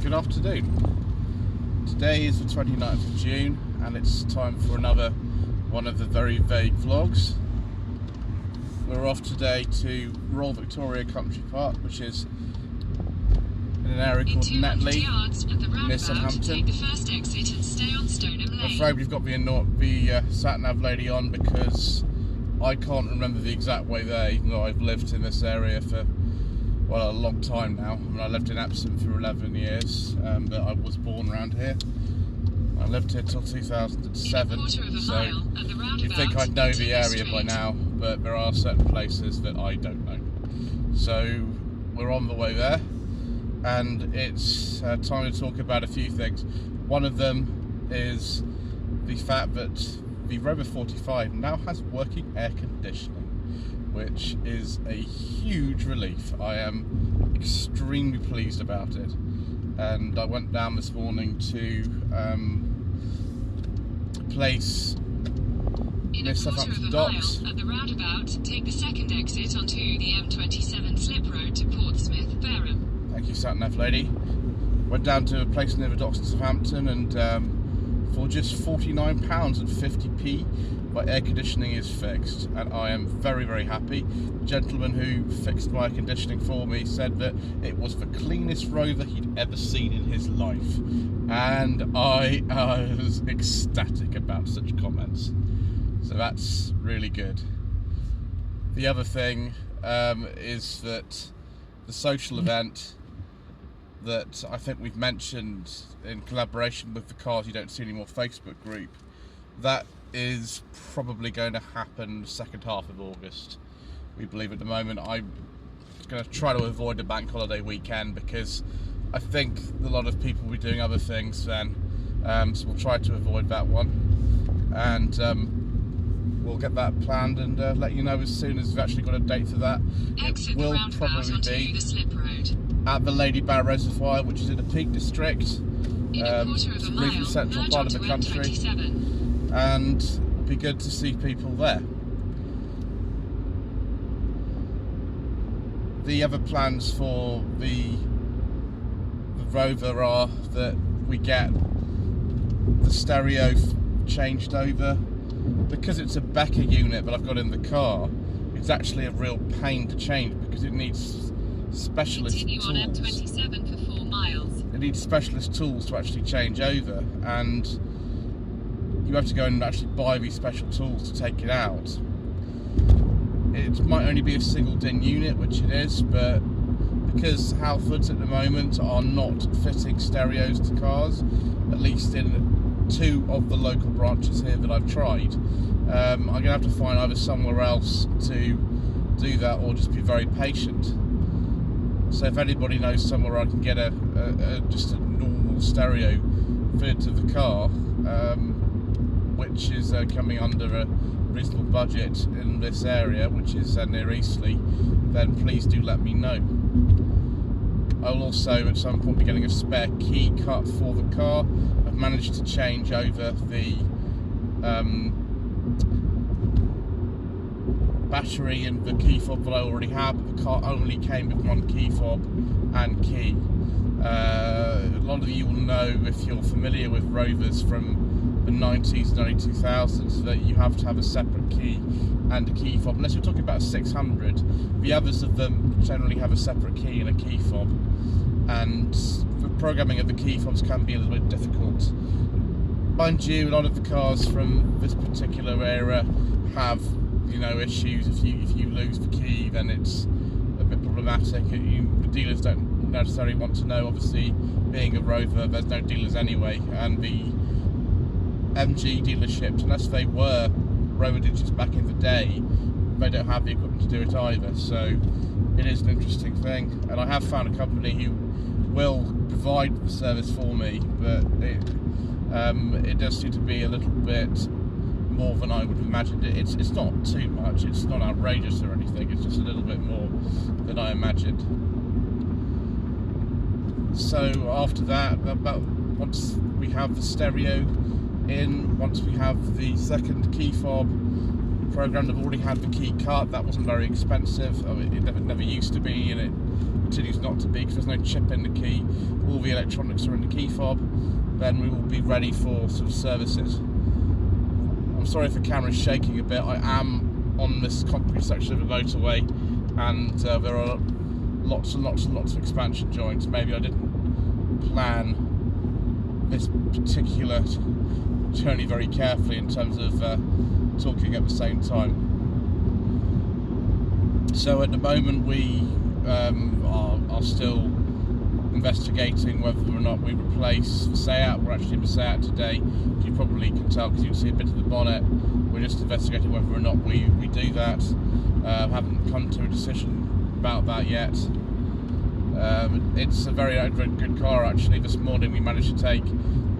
Good afternoon. Today is the 29th of June and it's time for another one of the very vague vlogs. We're off today to Royal Victoria Country Park, which is in an area called Netley, near Southampton. I'm afraid we've got the sat-nav lady on because I can't remember the exact way there, even though I've lived in this area for, well, a long time now. I mean, I lived in Epsom for 11 years, but I was born around here. I lived here till 2007, so you'd think I'd know the area by now, but there are certain places that I don't know. So we're on the way there, and it's time to talk about a few things. One of them is the fact that the Rover 45 now has working air conditioning, which is a huge relief. I am extremely pleased about it. And I went down this morning to a place near Southampton Docks. At the roundabout, take the second exit onto the M27 slip road to Portsmouth, Fareham. Thank you, sat-nav lady. Went down to a place near the docks in Southampton, and for just £49.50, my air conditioning is fixed, and I am very, very happy. The gentleman who fixed my air conditioning for me said that it was the cleanest Rover he'd ever seen in his life, and I was ecstatic about such comments. So that's really good. The other thing is that the social event that I think we've mentioned in collaboration with the Cars You Don't See Anymore Facebook group, that is probably going to happen the second half of August. We believe at the moment. I'm going to try to avoid the bank holiday weekend because I think a lot of people will be doing other things then, so we'll try to avoid that one, and we'll get that planned and let you know as soon as we've actually got a date for that. Exit it will the roundabout probably onto be the slip road at the Lady Bow Reservoir, which is in the Peak District. in a quarter of a mile. Reasonably central Merge part of the onto country, M27. and it'll be good to see people there. The other plans for the Rover are that we get the stereo changed over. Because it's a Becker unit that I've got in the car, it's actually a real pain to change because it needs specialist Continue tools. on M27 for 4 miles. It needs specialist tools to actually change over, and you have to go and actually buy these special tools to take it out. It might only be a single DIN unit, which it is, but because Halfords at the moment are not fitting stereos to cars, at least in 2 of the local branches here that I've tried, I'm going to have to find either somewhere else to do that or just be very patient. So if anybody knows somewhere I can get just a normal stereo fitted to the car, which is coming under a reasonable budget in this area, which is near Eastleigh, then please do let me know. I'll also at some point be getting a spare key cut for the car. I've managed to change over the battery and the key fob that I already had, but the car only came with one key fob and key. A lot of you will know, if you're familiar with Rovers from the 90s and early 2000s, that you have to have a separate key and a key fob, unless you're talking about a 600. The others of them generally have a separate key and a key fob, and the programming of the key fobs can be a little bit difficult. Mind you, a lot of the cars from this particular era have, you know, issues. If you lose the key, then it's a bit problematic. The dealers don't necessarily want to know. Obviously, being a Rover, there's no dealers anyway, and the MG dealerships, unless they were Rover dealerships back in the day, they don't have the equipment to do it either. So it is an interesting thing, and I have found a company who will provide the service for me, but it does seem to be a little bit more than I would have imagined it. It's not too much, it's not outrageous or anything, it's just a little bit more than I imagined. So after that, once we have the stereo in, once we have the second key fob programmed, I've already had the key cut. That wasn't very expensive. I mean, it never used to be, and it continues not to be because there's no chip in the key. all the electronics are in the key fob, then we will be ready for sort of services. I'm sorry if the camera's shaking a bit. I am on this concrete section of the motorway, and there are lots and lots and lots of expansion joints. Maybe I didn't plan this particular journey very carefully in terms of talking at the same time. So at the moment we are still investigating whether or not we replace the Seat. We're actually in the Seat today. You probably can tell because you can see a bit of the bonnet. We're just investigating whether or not we do that. Haven't come to a decision about that yet. It's a very good car actually. This morning we managed to take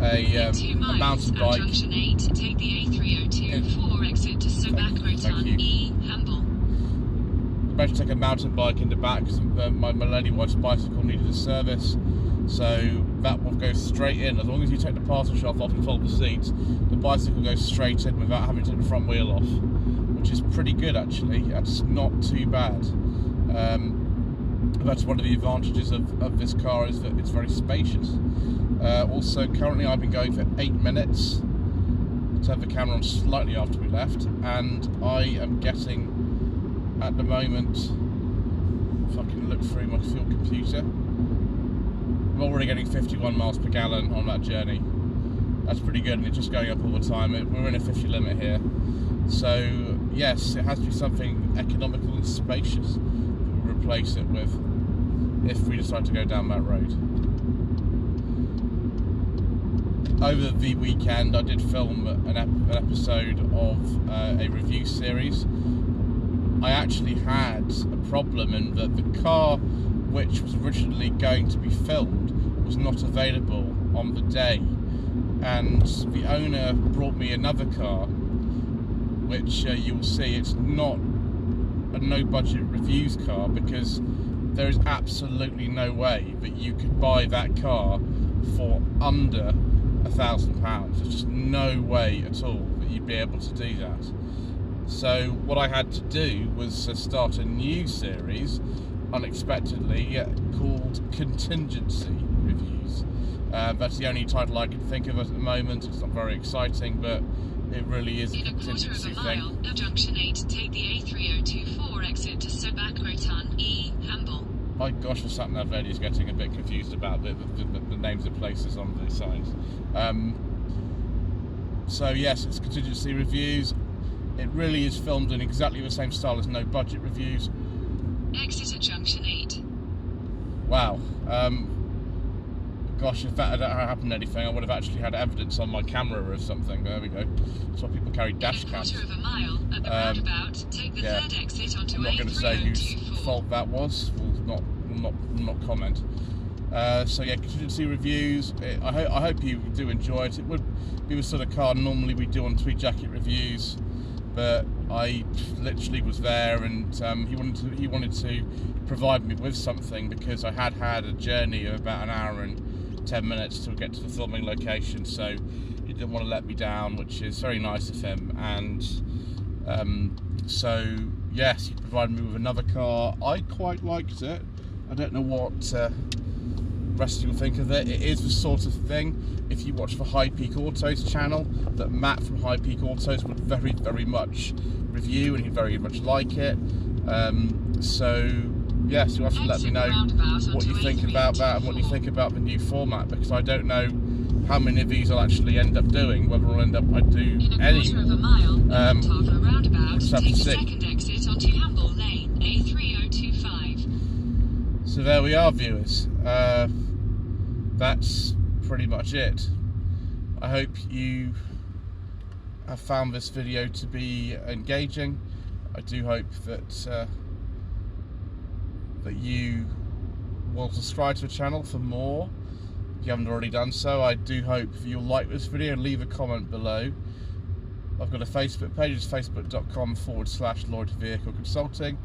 a mountain bike. Junction 8, take the A302 exit to Sobak Rotan E, Hamble. I managed to take a mountain bike in the back because my lady wife's bicycle needed a service, so that will go straight in. As long as you take the parcel shelf off and fold the seats, the bicycle goes straight in without having to take the front wheel off, which is pretty good actually. That's not too bad. That's one of the advantages of this car, is that it's very spacious. Also, currently I've been going for 8 minutes. Turned the camera on slightly after we left, and I am getting, at the moment, if I can look through my fuel computer, I'm already getting 51 miles per gallon on that journey. That's pretty good, and it's just going up all the time. We're in a 50 limit here. So, yes, it has to be something economical and spacious that we'll replace it with, if we decide to go down that road. Over the weekend I did film an episode of a review series. I actually had a problem in that the car which was originally going to be filmed was not available on the day, and the owner brought me another car which you will see. It's not a no budget reviews car, because there is absolutely no way that you could buy that car for under £1,000. There's just no way at all that you'd be able to do that. So what I had to do was start a new series unexpectedly called Contingency Reviews. That's the only title I can think of at the moment. It's not very exciting, but it really is a contingency thing. In a quarter of a mile, at junction 8, take the A3024 exit to Sobak Rotan E, Hamble. My gosh, the sat nav lady is getting a bit confused about the names of places on the signs. So yes, it's contingency reviews. It really is filmed in exactly the same style as no budget reviews. Exit at junction 8. Wow. Gosh, if that had happened anything, I would have actually had evidence on my camera or something. There we go. That's why people carry dash cams. In a quarter of a mile, at the roundabout, take the third exit onto I'm not going to say whose fault that was. We'll not comment. So yeah, contingency reviews. I hope you do enjoy it. It would be the sort of car normally we do on Tweed Jacket reviews, but I literally was there, and he wanted to provide me with something, because I had a journey of about an hour and 10 minutes to get to the filming location, so he didn't want to let me down, which is very nice of him. And so yes, he provided me with another car. I quite liked it. I don't know what the rest of you will think of it. It is the sort of thing, if you watch the High Peak Autos channel, that Matt from High Peak Autos would very, very much review, and he'd very much like it. So yes, you'll have to let me know what you think about that, and what you think about the new format, because I don't know how many of these I'll actually end up doing, whether I do any. In a quarter of a mile, at the roundabout, take the second exit onto Hamble Lane, A3025. So there we are, viewers. That's pretty much it. I hope you have found this video to be engaging. I do hope that that you will subscribe to the channel for more if you haven't already done so. I do hope you'll like this video and leave a comment below. I've got a Facebook page, it's facebook.com/Lloyd Vehicle Consulting,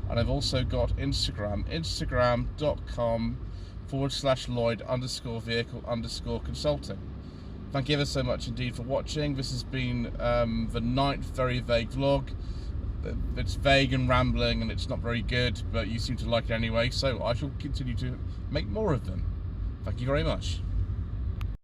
and I've also got Instagram, instagram.com/Lloyd_Vehicle_Consulting. Thank you ever so much indeed for watching. This has been the 9th very vague vlog. It's vague and rambling, and it's not very good, but you seem to like it anyway, so I shall continue to make more of them. Thank you very much.